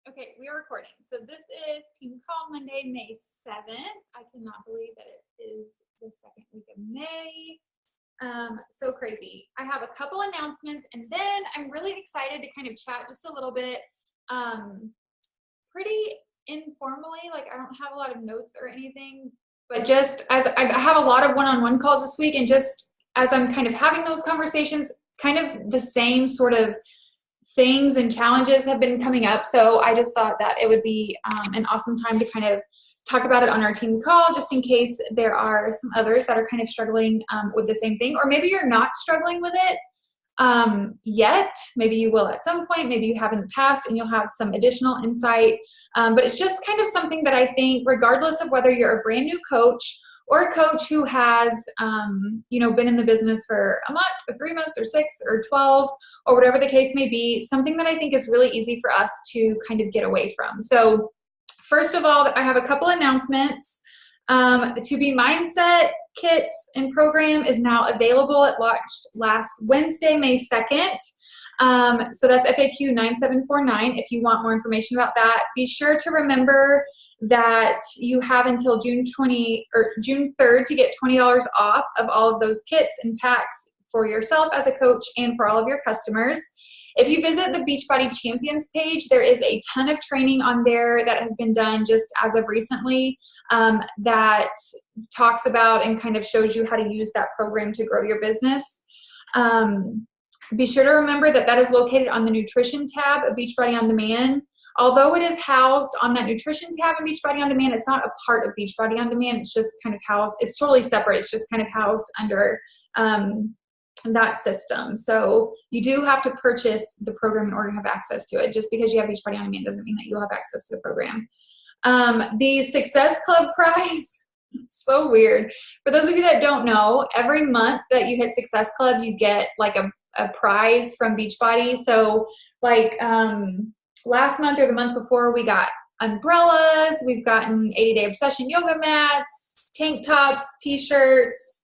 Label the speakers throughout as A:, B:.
A: Okay, we are recording. So this is Team Call Monday, May 7th. I cannot believe that it is the second week of May. So crazy. I have a couple announcements and then I'm really excited to kind of chat just a little bit, pretty informally. Like I don't have a lot of notes or anything, but just as I have a lot of one-on-one calls this week, and just as I'm kind of having those conversations, kind of the same sort of things and challenges have been coming up. So I just thought that it would be an awesome time to kind of talk about it on our team call, just in case there are some others that are kind of struggling with the same thing, or maybe you're not struggling with it yet. Maybe you will at some point, maybe you have in the past, and you'll have some additional insight. But it's just kind of something that I think, regardless of whether you're a brand new coach or a coach who has, been in the business for a month or 3 months or 6 or 12 or whatever the case may be, something that I think is really easy for us to kind of get away from. So first of all, I have a couple announcements. The To Be Mindset kits and program is now available. It launched last Wednesday, May 2nd. So that's FAQ 9749. If you want more information about that, be sure to remember that you have until June 3rd to get $20 off of all of those kits and packs for yourself as a coach and for all of your customers. If you visit the Beachbody Champions page, there is a ton of training on there that has been done just as of recently that talks about and kind of shows you how to use that program to grow your business. Be sure to remember that that is located on the nutrition tab of Beachbody On Demand. Although it is housed on that nutrition tab in Beachbody On Demand, it's not a part of Beachbody On Demand. It's just kind of housed, it's totally separate. It's just kind of housed under that system. So you do have to purchase the program in order to have access to it. Just because you have Beachbody On Demand doesn't mean that you'll have access to the program. The Success Club prize, so weird. For those of you that don't know, every month that you hit Success Club, you get like a prize from Beachbody. So like last month or the month before, we got umbrellas, we've gotten 80-day obsession yoga mats, tank tops, t-shirts.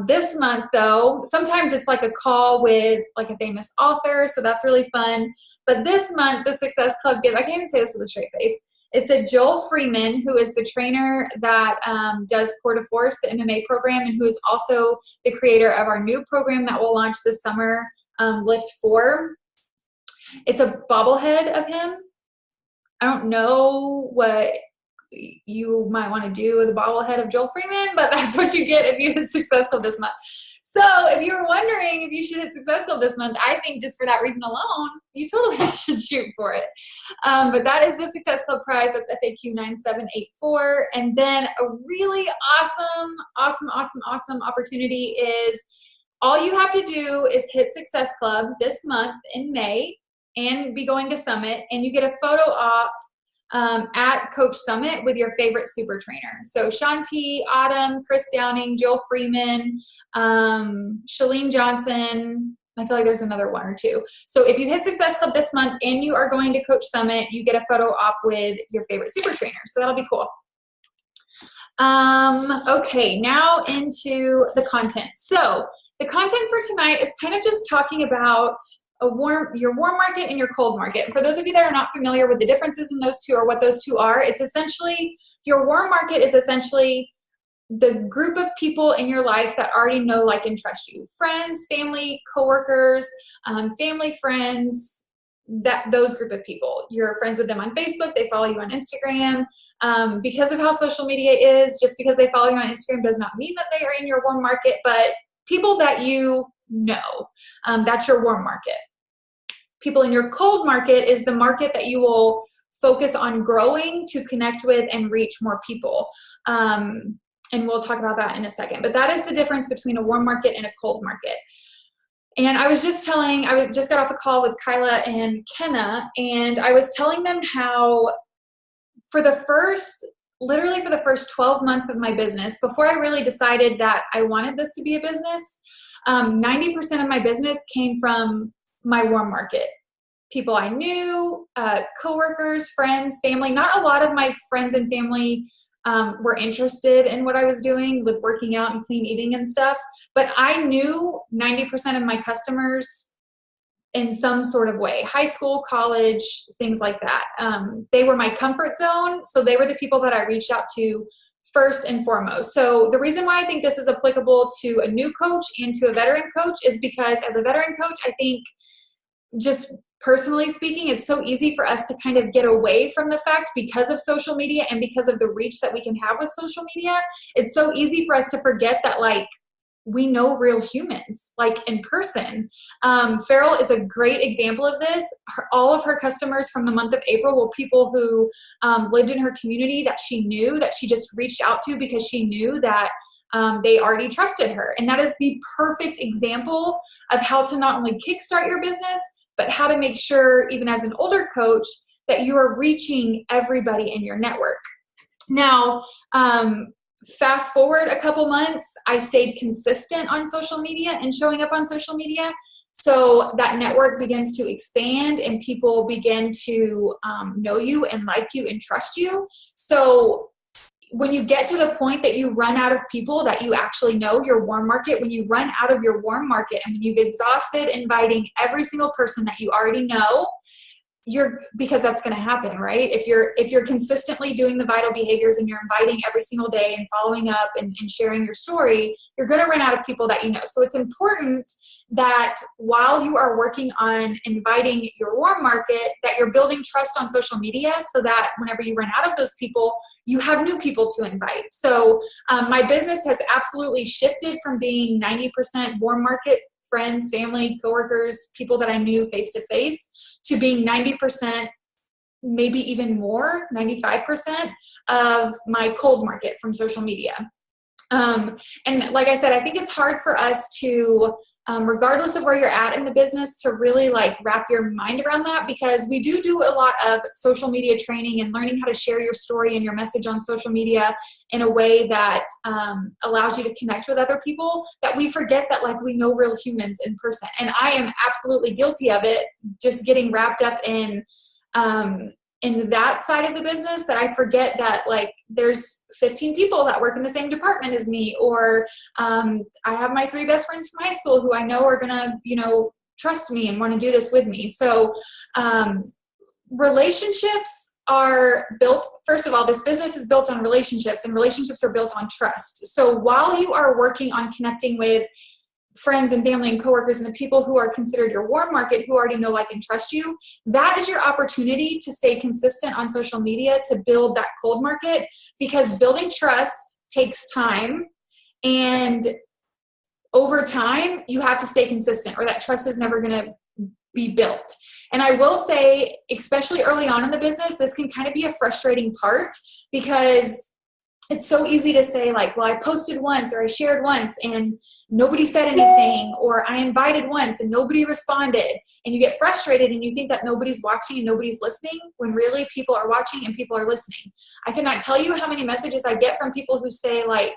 A: This month though, sometimes it's like a call with like a famous author, so that's really fun. But this month, the Success Club gives, I can't even say this with a straight face, it's a Joel Freeman, who is the trainer that does Core to Force, the MMA program, and who is also the creator of our new program that will launch this summer, Lift 4. It's a bobblehead of him. I don't know what you might want to do with a bobblehead of Joel Freeman, but that's what you get if you hit Success Club this month. So if you were wondering if you should hit Success Club this month, I think just for that reason alone, you totally should shoot for it. But that is the Success Club prize. That's FAQ 9784. And then a really awesome opportunity is all you have to do is hit Success Club this month in May and be going to Summit, and you get a photo op at Coach Summit with your favorite super trainer. So Shanti, Autumn, Chris Downing, Joel Freeman, Shalene Johnson. I feel like there's another one or two. So if you hit Success Club this month and you are going to Coach Summit, you get a photo op with your favorite super trainer. So that'll be cool. Okay, now into the content. So the content for tonight is kind of just talking about your warm market and your cold market. For those of you that are not familiar with the differences in those two or what those two are, it's essentially, your warm market is essentially the group of people in your life that already know, like, and trust you. Friends, family, coworkers, family, friends, those group of people. You're friends with them on Facebook, they follow you on Instagram. Because of how social media is, just because they follow you on Instagram does not mean that they are in your warm market, but people that you know, that's your warm market. People in your cold market is the market that you will focus on growing to connect with and reach more people. And we'll talk about that in a second. But that is the difference between a warm market and a cold market. And I just got off a call with Kyla and Kenna, and I was telling them how literally for the first 12 months of my business, before I really decided that I wanted this to be a business, 90% of my business came from my warm market. People I knew, coworkers, friends, family. Not a lot of my friends and family were interested in what I was doing with working out and clean eating and stuff, but I knew 90% of my customers in some sort of way, high school, college, things like that. They were my comfort zone. So they were the people that I reached out to first and foremost. So the reason why I think this is applicable to a new coach and to a veteran coach is because as a veteran coach, I think, just personally speaking, it's so easy for us to kind of get away from the fact, because of social media and because of the reach that we can have with social media, it's so easy for us to forget that, like, we know real humans, like, in person. Farrell is a great example of this. All of her customers from the month of April were people who lived in her community that she knew, that she just reached out to because she knew that they already trusted her. And that is the perfect example of how to not only kickstart your business, but how to make sure, even as an older coach, that you are reaching everybody in your network. Now, fast forward a couple months, I stayed consistent on social media and showing up on social media. So that network begins to expand and people begin to know you and like you and trust you. So when you get to the point that you run out of people that you actually know, your warm market, when you run out of your warm market and when you've exhausted inviting every single person that you already know, because that's going to happen, right? If you're consistently doing the vital behaviors and you're inviting every single day and following up and sharing your story, you're going to run out of people that you know. So it's important that while you are working on inviting your warm market, that you're building trust on social media so that whenever you run out of those people, you have new people to invite. So my business has absolutely shifted from being 90% warm market, friends, family, coworkers, people that I knew face to face, to being 90%, maybe even more, 95% of my cold market from social media. And like I said, I think it's hard for us to, regardless of where you're at in the business, to really like wrap your mind around that, because we do a lot of social media training and learning how to share your story and your message on social media in a way that allows you to connect with other people, that we forget that, like, we know real humans in person. And I am absolutely guilty of it, just getting wrapped up in that side of the business, that I forget that, like, there's 15 people that work in the same department as me, or I have my 3 best friends from high school who I know are gonna, trust me and want to do this with me. So relationships are built, first of all, this business is built on relationships, and relationships are built on trust. So while you are working on connecting with friends and family and coworkers and the people who are considered your warm market, who already know, like, and trust you, that is your opportunity to stay consistent on social media to build that cold market, because building trust takes time, and over time you have to stay consistent or that trust is never going to be built. And I will say, especially early on in the business, this can kind of be a frustrating part, because it's so easy to say, like, well, I posted once or I shared once and nobody said anything, or I invited once and nobody responded, and you get frustrated and you think that nobody's watching and nobody's listening, when really people are watching and people are listening. I cannot tell you how many messages I get from people who say, like,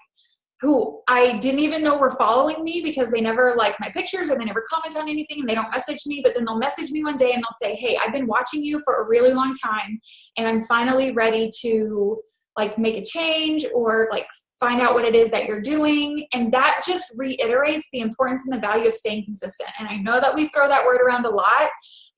A: who I didn't even know were following me because they never like my pictures or they never comment on anything and they don't message me, but then they'll message me one day and they'll say, hey, I've been watching you for a really long time and I'm finally ready to, like, make a change or, like, find out what it is that you're doing. And that just reiterates the importance and the value of staying consistent. And I know that we throw that word around a lot,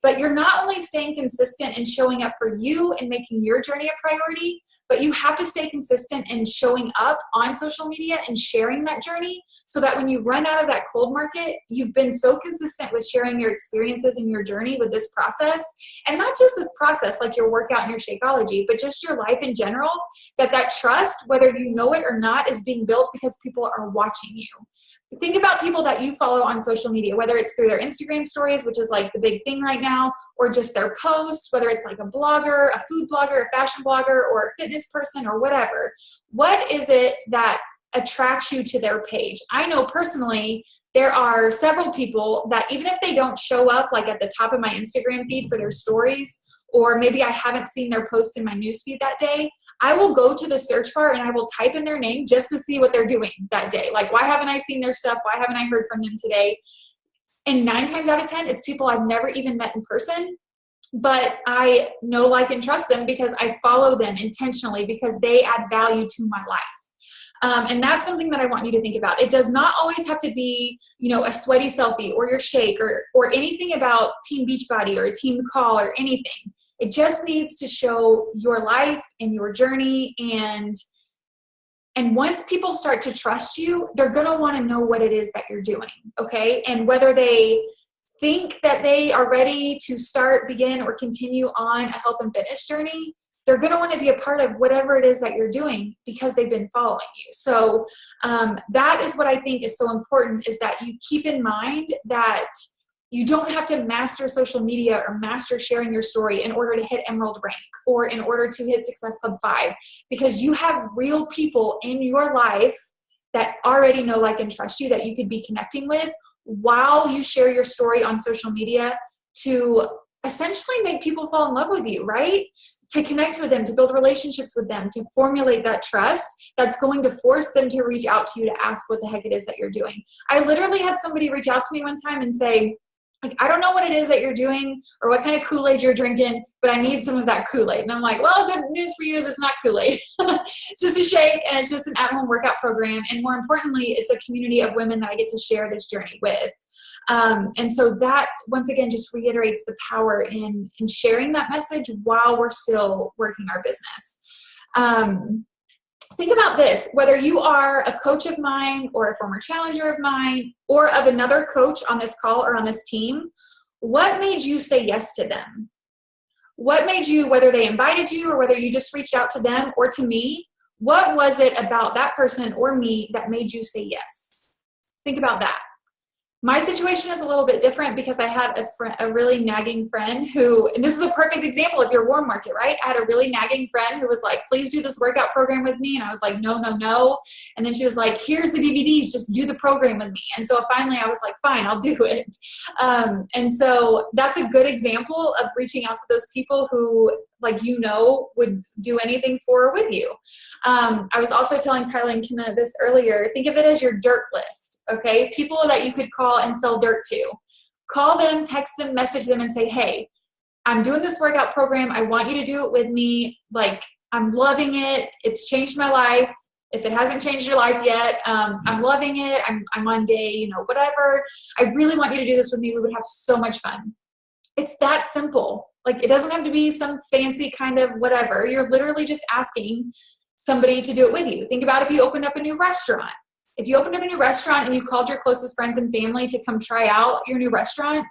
A: but you're not only staying consistent and showing up for you and making your journey a priority, but you have to stay consistent in showing up on social media and sharing that journey, so that when you run out of that cold market, you've been so consistent with sharing your experiences and your journey with this process. And not just this process, like your workout and your Shakeology, but just your life in general, that trust, whether you know it or not, is being built because people are watching you. Think about people that you follow on social media, whether it's through their Instagram stories, which is like the big thing right now, or just their posts, whether it's like a blogger, a food blogger, a fashion blogger, or a fitness person, or whatever. What is it that attracts you to their page? I know personally there are several people that, even if they don't show up like at the top of my Instagram feed for their stories, or maybe I haven't seen their post in my newsfeed that day, I will go to the search bar and I will type in their name just to see what they're doing that day. Like, why haven't I seen their stuff? Why haven't I heard from them today? And 9 times out of 10, it's people I've never even met in person, but I know, like, and trust them because I follow them intentionally because they add value to my life. And that's something that I want you to think about. It does not always have to be, you know, a sweaty selfie or your shake or anything about Team Beachbody or a team call or anything. It just needs to show your life and your journey. And once people start to trust you, they're going to want to know what it is that you're doing. Okay. And whether they think that they are ready to start, begin, or continue on a health and fitness journey, they're going to want to be a part of whatever it is that you're doing because they've been following you. So that is what I think is so important, is that you keep in mind that you don't have to master social media or master sharing your story in order to hit Emerald rank or in order to hit Success Club 5, because you have real people in your life that already know, like, and trust you, that you could be connecting with while you share your story on social media to essentially make people fall in love with you, right? To connect with them, to build relationships with them, to formulate that trust that's going to force them to reach out to you to ask what the heck it is that you're doing. I literally had somebody reach out to me one time and say, like, I don't know what it is that you're doing or what kind of Kool-Aid you're drinking, but I need some of that Kool-Aid. And I'm like, well, good news for you is it's not Kool-Aid. It's just a shake, and it's just an at-home workout program. And more importantly, it's a community of women that I get to share this journey with. And so that, once again, just reiterates the power in sharing that message while we're still working our business. Think about this, whether you are a coach of mine or a former challenger of mine or of another coach on this call or on this team, what made you say yes to them? What made you, whether they invited you or whether you just reached out to them or to me, what was it about that person or me that made you say yes? Think about that. My situation is a little bit different because I had a really nagging friend who, and this is a perfect example of your warm market, right? I had a really nagging friend who was like, please do this workout program with me. And I was like, no, no, no. And then she was like, here's the DVDs, just do the program with me. And so finally I was like, fine, I'll do it. And so that's a good example of reaching out to those people who, like, you know, would do anything for or with you. I was also telling Kyla and Kimna this earlier. Think of it as your dirt list. Okay, people that you could call and sell dirt to. Call them, text them, message them, and say, hey, I'm doing this workout program. I want you to do it with me. Like, I'm loving it. It's changed my life. If it hasn't changed your life yet, I'm loving it. I'm on day, you know, whatever. I really want you to do this with me. We would have so much fun. It's that simple. Like, it doesn't have to be some fancy kind of whatever. You're literally just asking somebody to do it with you. Think about if you opened up a new restaurant. If you opened up a new restaurant and you called your closest friends and family to come try out your new restaurant,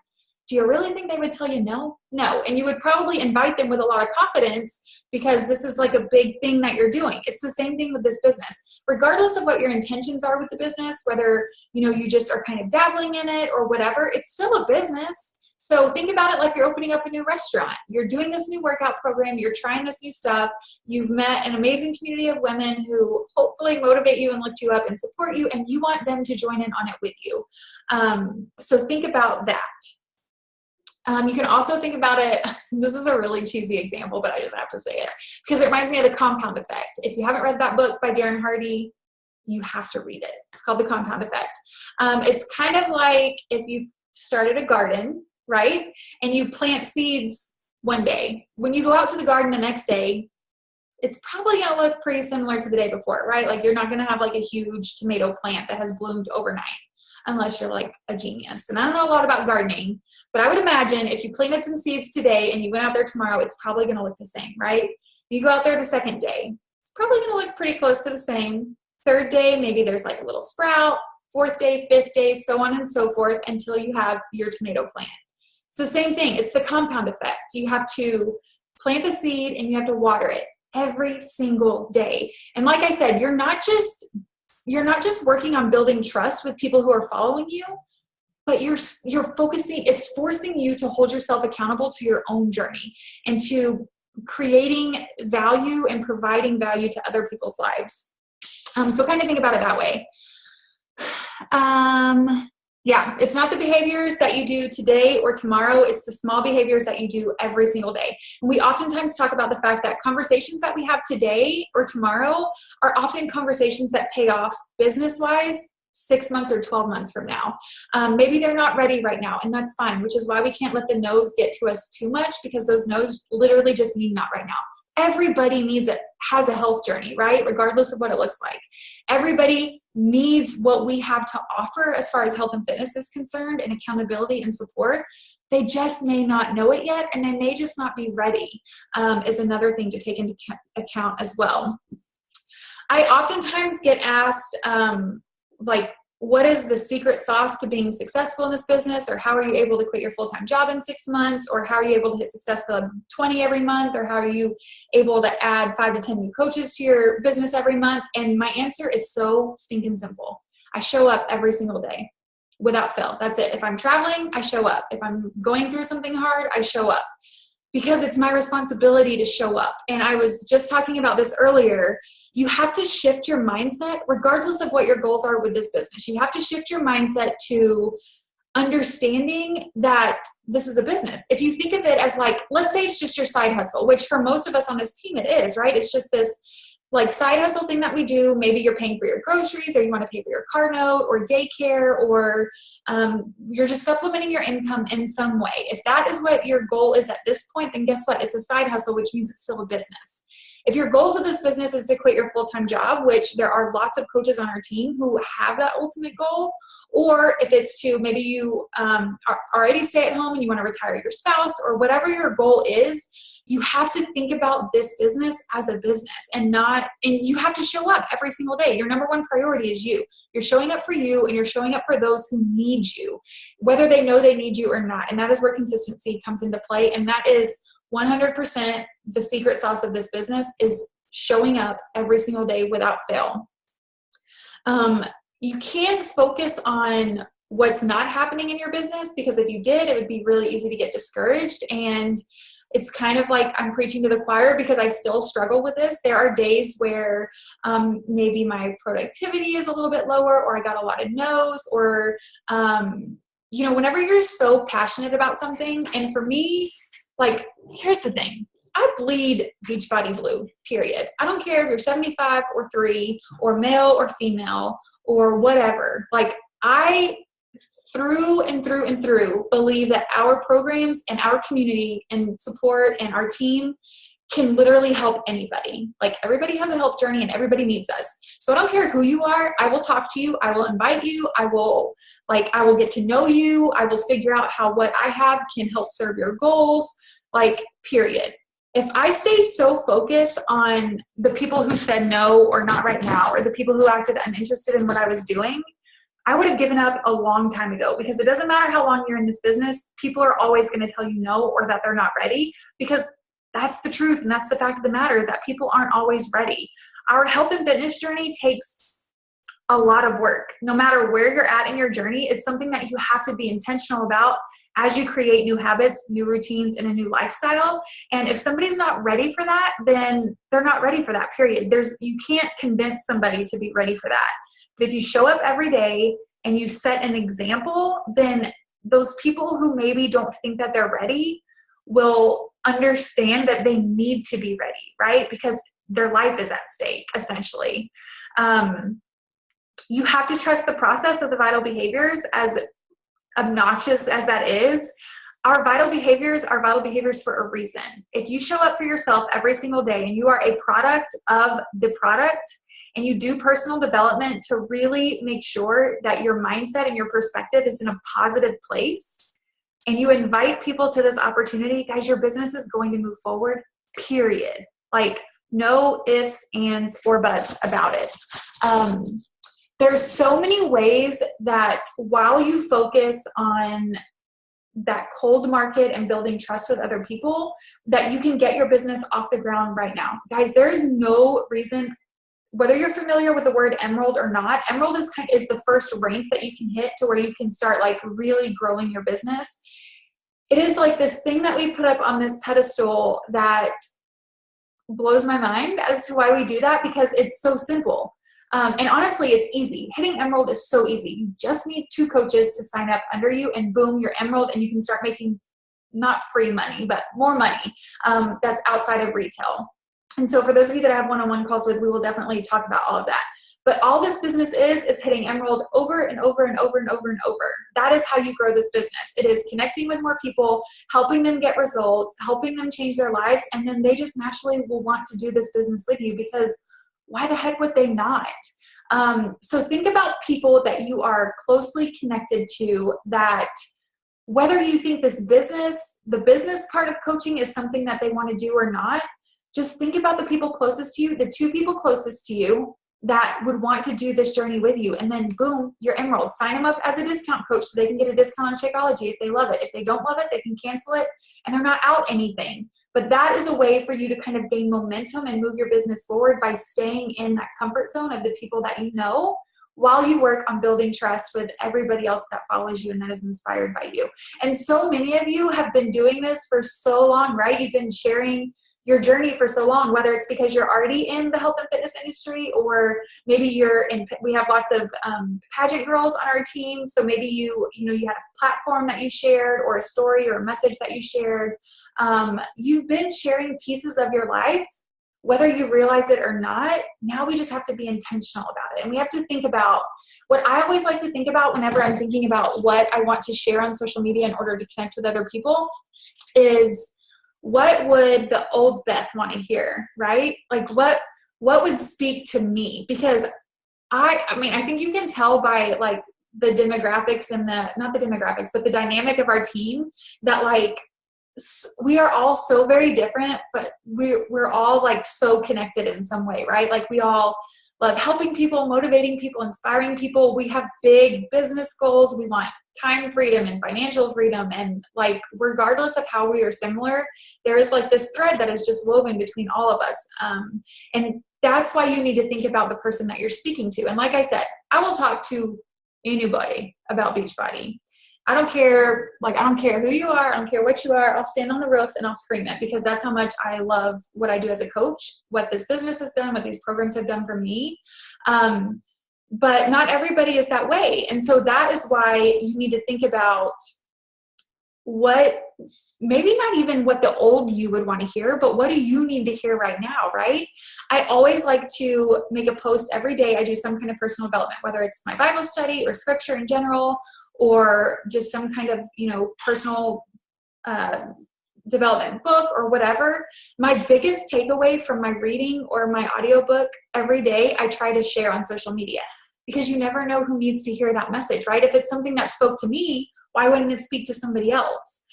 A: do you really think they would tell you no? No. And you would probably invite them with a lot of confidence because this is like a big thing that you're doing. It's the same thing with this business. Regardless of what your intentions are with the business, whether, you know, you just are kind of dabbling in it or whatever, it's still a business. So think about it like you're opening up a new restaurant. You're doing this new workout program. You're trying this new stuff. You've met an amazing community of women who hopefully motivate you and lift you up and support you, and you want them to join in on it with you. So think about that. You can also think about it, this is a really cheesy example, but I just have to say it because it reminds me of The Compound Effect. If you haven't read that book by Darren Hardy, you have to read it. It's called The Compound Effect. It's kind of like if you started a garden, right? And you plant seeds one day. When you go out to the garden the next day, it's probably going to look pretty similar to the day before, right? Like, you're not going to have like a huge tomato plant that has bloomed overnight unless you're like a genius. And I don't know a lot about gardening, but I would imagine if you planted some seeds today and you went out there tomorrow, it's probably going to look the same, right? You go out there the second day, it's probably going to look pretty close to the same. Third day, maybe there's like a little sprout. Fourth day, fifth day, so on and so forth until you have your tomato plant. It's the same thing. It's the compound effect. You have to plant the seed and you have to water it every single day. And like I said, you're not just working on building trust with people who are following you, but you're focusing, it's forcing you to hold yourself accountable to your own journey and to creating value and providing value to other people's lives. So kind of think about it that way. Yeah, it's not the behaviors that you do today or tomorrow. It's the small behaviors that you do every single day. And we oftentimes talk about the fact that conversations that we have today or tomorrow are often conversations that pay off business-wise 6 months or 12 months from now. Maybe they're not ready right now, and that's fine, which is why we can't let the no's get to us too much, because those no's literally just mean not right now. everybody has a health journey, right? Regardless of what it looks like. Everybody needs what we have to offer as far as health and fitness is concerned, and accountability and support. They just may not know it yet, and they may just not be ready, is another thing to take into account as well. I oftentimes get asked, like, what is the secret sauce to being successful in this business? Or how are you able to quit your full-time job in 6 months? Or how are you able to hit successful 20 every month? Or how are you able to add 5 to 10 new coaches to your business every month? And my answer is so stinking simple. I show up every single day without fail. That's it. If I'm traveling, I show up. If I'm going through something hard, I show up, because it's my responsibility to show up. And I was just talking about this earlier. You have to shift your mindset, regardless of what your goals are with this business. You have to shift your mindset to understanding that this is a business. If you think of it as, like, let's say it's just your side hustle, which for most of us on this team it is, right? It's just this like side hustle thing that we do. Maybe you're paying for your groceries, or you want to pay for your car note or daycare, or you're just supplementing your income in some way. If that is what your goal is at this point, then guess what? It's a side hustle, which means it's still a business. If your goals of this business is to quit your full-time job, which there are lots of coaches on our team who have that ultimate goal, or if it's to maybe you are already stay at home and you want to retire your spouse, or whatever your goal is, you have to think about this business as a business, and you have to show up every single day. Your number one priority is you. You're showing up for you, and you're showing up for those who need you, whether they know they need you or not. And that is where consistency comes into play. And that is 100% the secret sauce of this business, is showing up every single day without fail. You can't focus on what's not happening in your business, because if you did, it would be really easy to get discouraged. And it's kind of like I'm preaching to the choir, because I still struggle with this. There are days where maybe my productivity is a little bit lower, or I got a lot of no's, or, whenever you're so passionate about something. And for me, like, here's the thing. I bleed Beachbody blue, period. I don't care if you're 75 or 3 or male or female or whatever. Like, I through and through and through believe that our programs and our community and support and our team can literally help anybody. Like, everybody has a health journey and everybody needs us. So I don't care who you are. I will talk to you. I will invite you. I will get to know you. I will figure out how what I have can help serve your goals, like, period. If I stayed so focused on the people who said no or not right now, or the people who acted uninterested in what I was doing, I would have given up a long time ago, because it doesn't matter how long you're in this business. People are always going to tell you no, or that they're not ready, because that's the truth. And that's the fact of the matter, is that people aren't always ready. Our health and fitness journey takes a lot of work. No matter where you're at in your journey, it's something that you have to be intentional about as you create new habits, new routines, and a new lifestyle. And if somebody's not ready for that, then they're not ready for that, period. You can't convince somebody to be ready for that. But if you show up every day and you set an example, then those people who maybe don't think that they're ready will understand that they need to be ready, right? Because their life is at stake, essentially. You have to trust the process of the vital behaviors, as obnoxious as that is. Our vital behaviors are vital behaviors for a reason. If you show up for yourself every single day and you are a product of the product, and you do personal development to really make sure that your mindset and your perspective is in a positive place, and you invite people to this opportunity, guys, your business is going to move forward, period. Like, no ifs, ands, or buts about it. There's so many ways that while you focus on that cold market and building trust with other people, that you can get your business off the ground right now. Guys, there is no reason, whether you're familiar with the word emerald or not, emerald is the first rank that you can hit to where you can start, like, really growing your business. It is like this thing that we put up on this pedestal that blows my mind as to why we do that, because it's so simple. And honestly, it's easy. Hitting emerald is so easy. You just need 2 coaches to sign up under you, and boom, you're emerald, and you can start making not free money, but more money that's outside of retail. And so for those of you that I have one-on-one calls with, we will definitely talk about all of that. But all this business is hitting Emerald over and over and over and over and over. That is how you grow this business. It is connecting with more people, helping them get results, helping them change their lives, and then they just naturally will want to do this business with you, because why the heck would they not? So think about people that you are closely connected to, that whether you think this business, the business part of coaching is something that they want to do or not, just think about the people closest to you, the 2 people closest to you that would want to do this journey with you. And then boom, you're Emerald. Sign them up as a discount coach so they can get a discount on Shakeology if they love it. If they don't love it, they can cancel it and they're not out anything. But that is a way for you to kind of gain momentum and move your business forward by staying in that comfort zone of the people that you know, while you work on building trust with everybody else that follows you and that is inspired by you. And so many of you have been doing this for so long, right? You've been sharing your journey for so long, whether it's because you're already in the health and fitness industry, or maybe you're in, we have lots of pageant girls on our team. So maybe you had a platform that you shared, or a story or a message that you shared. You've been sharing pieces of your life, whether you realize it or not. Now we just have to be intentional about it. And we have to think about what I always like to think about whenever I'm thinking about what I want to share on social media in order to connect with other people is, what would the old Beth want to hear, right? Like what would speak to me? Because I think you can tell by like the demographics and not the demographics, but the dynamic of our team, that like we are all so very different, but we're all like so connected in some way, right? Like we all love helping people, motivating people, inspiring people. We have big business goals. We want time freedom and financial freedom. And like, regardless of how we are similar, there is like this thread that is just woven between all of us. And that's why you need to think about the person that you're speaking to. And like I said, I will talk to anybody about Beachbody. I don't care who you are. I don't care what you are. I'll stand on the roof and I'll scream it, because that's how much I love what I do as a coach, what this business has done, what these programs have done for me. But not everybody is that way. And so that is why you need to think about maybe not even what the old you would want to hear, but what do you need to hear right now, right? I always like to make a post every day. I do some kind of personal development, whether it's my Bible study or scripture in general, or just some kind of, personal development book or whatever. My biggest takeaway from my reading or my audiobook every day, I try to share on social media, because you never know who needs to hear that message, right? If it's something that spoke to me, why wouldn't it speak to somebody else?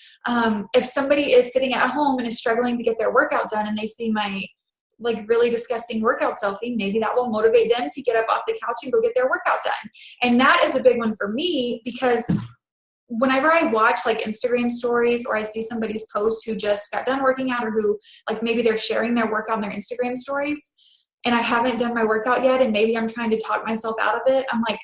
A: If somebody is sitting at home and is struggling to get their workout done and they see my like really disgusting workout selfie, maybe that will motivate them to get up off the couch and go get their workout done. And that is a big one for me, because whenever I watch like Instagram stories, or I see somebody's post who just got done working out, or who like maybe they're sharing their workout on their Instagram stories, and I haven't done my workout yet, and maybe I'm trying to talk myself out of it, I'm like,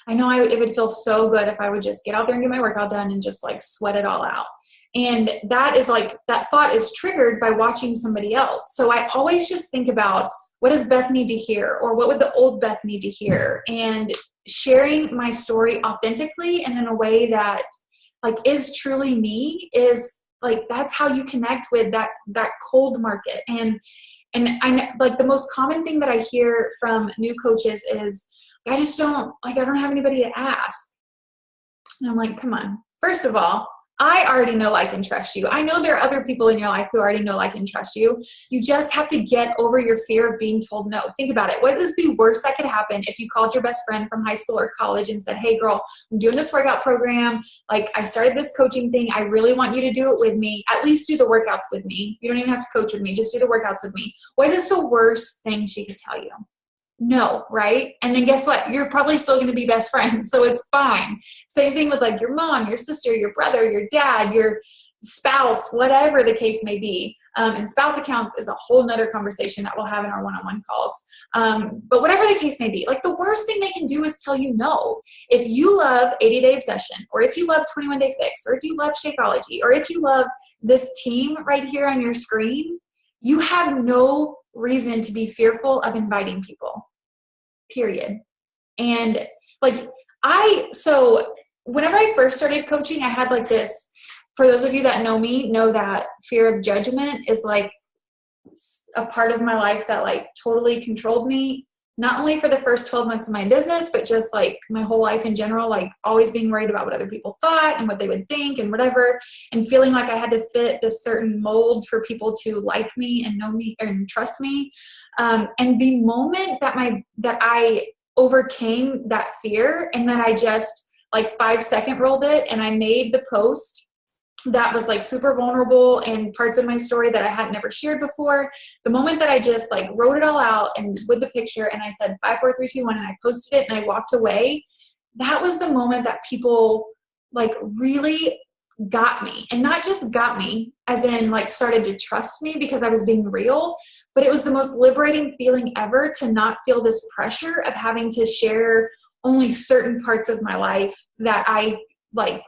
A: I know it would feel so good if I would just get out there and get my workout done and just like sweat it all out. And that is like, that thought is triggered by watching somebody else. So I always just think about, what does Beth need to hear? Or what would the old Beth need to hear? And sharing my story authentically and in a way that like is truly me, is like, that's how you connect with that cold market. And I like, the most common thing that I hear from new coaches is, I don't have anybody to ask. And I'm like, come on. First of all, I already know, like, and trust you. I know there are other people in your life who already know, like, and trust you. You just have to get over your fear of being told no. Think about it. What is the worst that could happen if you called your best friend from high school or college and said, hey girl, I'm doing this workout program. Like, I started this coaching thing. I really want you to do it with me. At least do the workouts with me. You don't even have to coach with me. Just do the workouts with me. What is the worst thing she could tell you? No, right? And then guess what? You're probably still going to be best friends, so it's fine. Same thing with like your mom, your sister, your brother, your dad, your spouse, whatever the case may be. And spouse accounts is a whole nother conversation that we'll have in our one-on-one calls. But whatever the case may be, like, the worst thing they can do is tell you no. If you love 80-Day Obsession, or if you love 21-Day Fix, or if you love Shakeology, or if you love this team right here on your screen, you have no reason to be fearful of inviting people, period. And like, so whenever I first started coaching, I had like this, for those of you that know me, know that fear of judgment is like a part of my life that like totally controlled me not only for the first 12 months of my business, but just like my whole life in general, like always being worried about what other people thought and what they would think and whatever, and feeling like I had to fit this certain mold for people to like me and know me and trust me. And the moment that I overcame that fear, and that I just like 5-second rolled it, and I made the post that was like super vulnerable and parts of my story that I had never shared before. The moment that I just like wrote it all out and with the picture, and I said 5, 4, 3, 2, 1, and I posted it and I walked away, that was the moment that people like really got me. And not just got me as in like started to trust me because I was being real, but it was the most liberating feeling ever to not feel this pressure of having to share only certain parts of my life that I like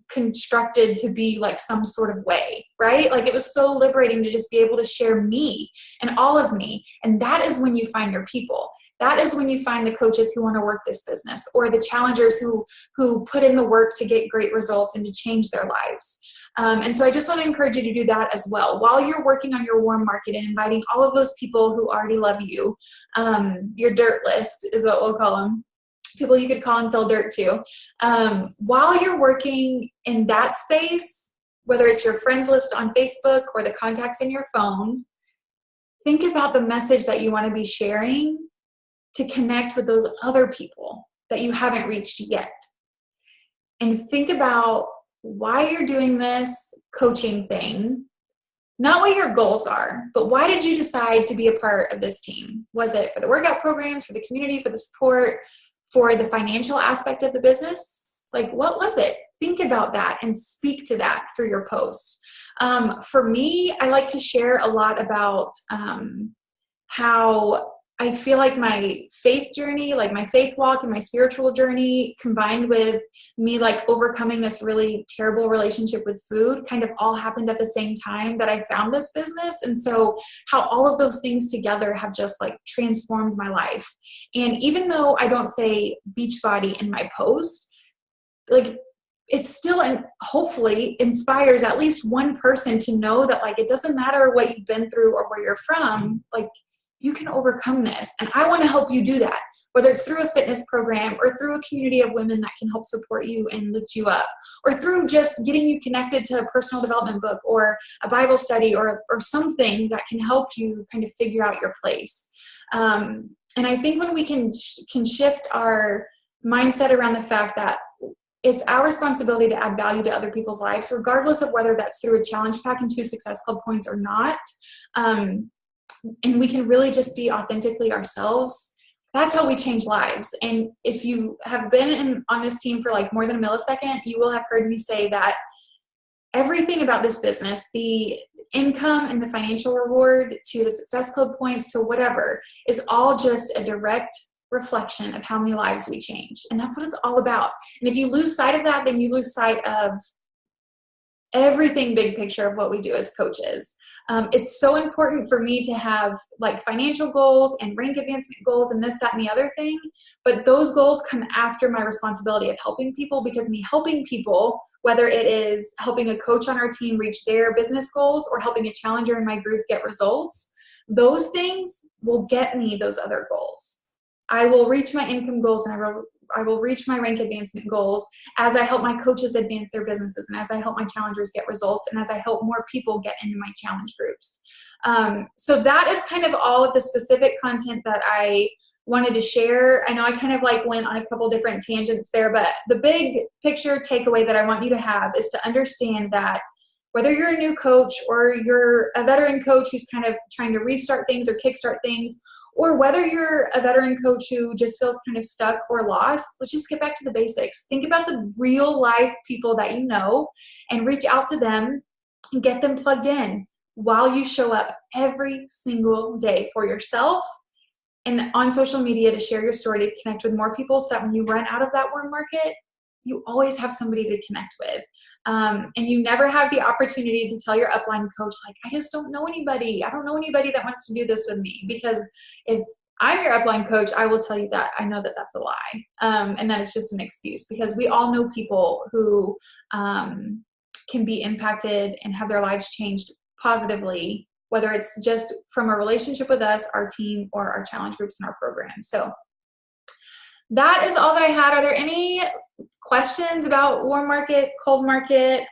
A: constructed to be like some sort of way, right? Like it was so liberating to just be able to share me and all of me. And that is when you find your people. That is when you find the coaches who want to work this business, or the challengers who put in the work to get great results and to change their lives. And so I just want to encourage you to do that as well. While you're working on your warm market and inviting all of those people who already love you, your dirt list is what we'll call them, people you could call and sell dirt to. While you're working in that space, whether it's your friends list on Facebook or the contacts in your phone, think about the message that you want to be sharing to connect with those other people that you haven't reached yet. And think about why you're doing this coaching thing, not what your goals are, but why did you decide to be a part of this team? Was it for the workout programs, for the community, for the support, for the financial aspect of the business? Like, what was it? Think about that and speak to that for your posts. For me, I like to share a lot about how I feel like my faith journey, like my faith walk and my spiritual journey, combined with me like overcoming this really terrible relationship with food, kind of all happened at the same time that I found this business. And so how all of those things together have just like transformed my life. And even though I don't say Beachbody in my post, like it still and hopefully inspires at least one person to know that like it doesn't matter what you've been through or where you're from, like you can overcome this. And I want to help you do that, whether it's through a fitness program or through a community of women that can help support you and lift you up, or through just getting you connected to a personal development book or a Bible study or something that can help you kind of figure out your place. And I think when we can shift our mindset around the fact that it's our responsibility to add value to other people's lives, regardless of whether that's through a challenge pack and 2 Success Club points or not. And we can really just be authentically ourselves. That's how we change lives. And if you have been on this team for like more than a millisecond, you will have heard me say that everything about this business, the income and the financial reward to the Success Club points to whatever, is all just a direct reflection of how many lives we change. And that's what it's all about. And if you lose sight of that, then you lose sight of everything big picture of what we do as coaches. It's so important for me to have like financial goals and rank advancement goals and this, that, and the other thing. But those goals come after my responsibility of helping people, because me helping people, whether it is helping a coach on our team reach their business goals or helping a challenger in my group get results, those things will get me those other goals. I will reach my income goals and I will reach my rank advancement goals as I help my coaches advance their businesses, and as I help my challengers get results, and as I help more people get into my challenge groups. So that is kind of all of the specific content that I wanted to share. I know I kind of like went on a couple different tangents there, but the big picture takeaway that I want you to have is to understand that whether you're a new coach or you're a veteran coach who's kind of trying to restart things or kickstart things, or whether you're a veteran coach who just feels kind of stuck or lost, let's just get back to the basics. Think about the real life people that you know and reach out to them and get them plugged in while you show up every single day for yourself and on social media to share your story, to connect with more people, so that when you run out of that warm market, you always have somebody to connect with. And you never have the opportunity to tell your upline coach, like, I just don't know anybody. I don't know anybody that wants to do this with me. Because if I'm your upline coach, I will tell you that I know that that's a lie. And that it's just an excuse, because we all know people who can be impacted and have their lives changed positively whether it's just from a relationship with us, our team, or our challenge groups and our programs. So that is all that I had. Are there any questions about warm market, cold market,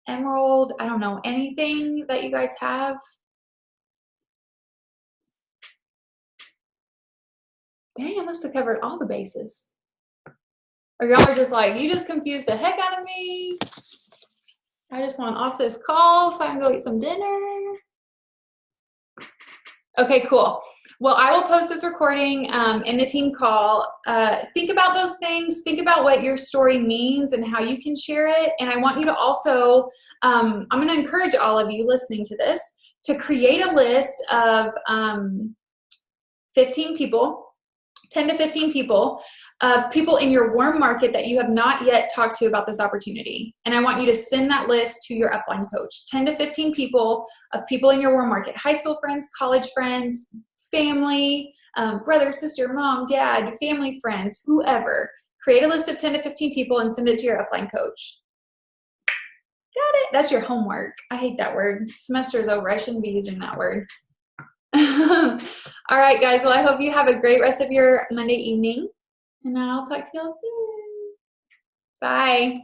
A: Emerald? I don't know, anything that you guys have? Dang, I must have covered all the bases. Or y'all are just like, you just confused the heck out of me. I just want off this call so I can go eat some dinner. Okay, cool. Well, I will post this recording in the team call. Think about those things. Think about what your story means and how you can share it. And I want you to also, I'm going to encourage all of you listening to this to create a list of 15 people, 10 to 15 people, of people in your warm market that you have not yet talked to about this opportunity. And I want you to send that list to your upline coach. 10 to 15 people of people in your warm market, high school friends, college friends, family, brother, sister, mom, dad, family, friends, whoever. Create a list of 10 to 15 people and send it to your upline coach. Got it? That's your homework. I hate that word. Semester is over. I shouldn't be using that word. All right, guys. Well, I hope you have a great rest of your Monday evening. And I'll talk to y'all soon. Bye.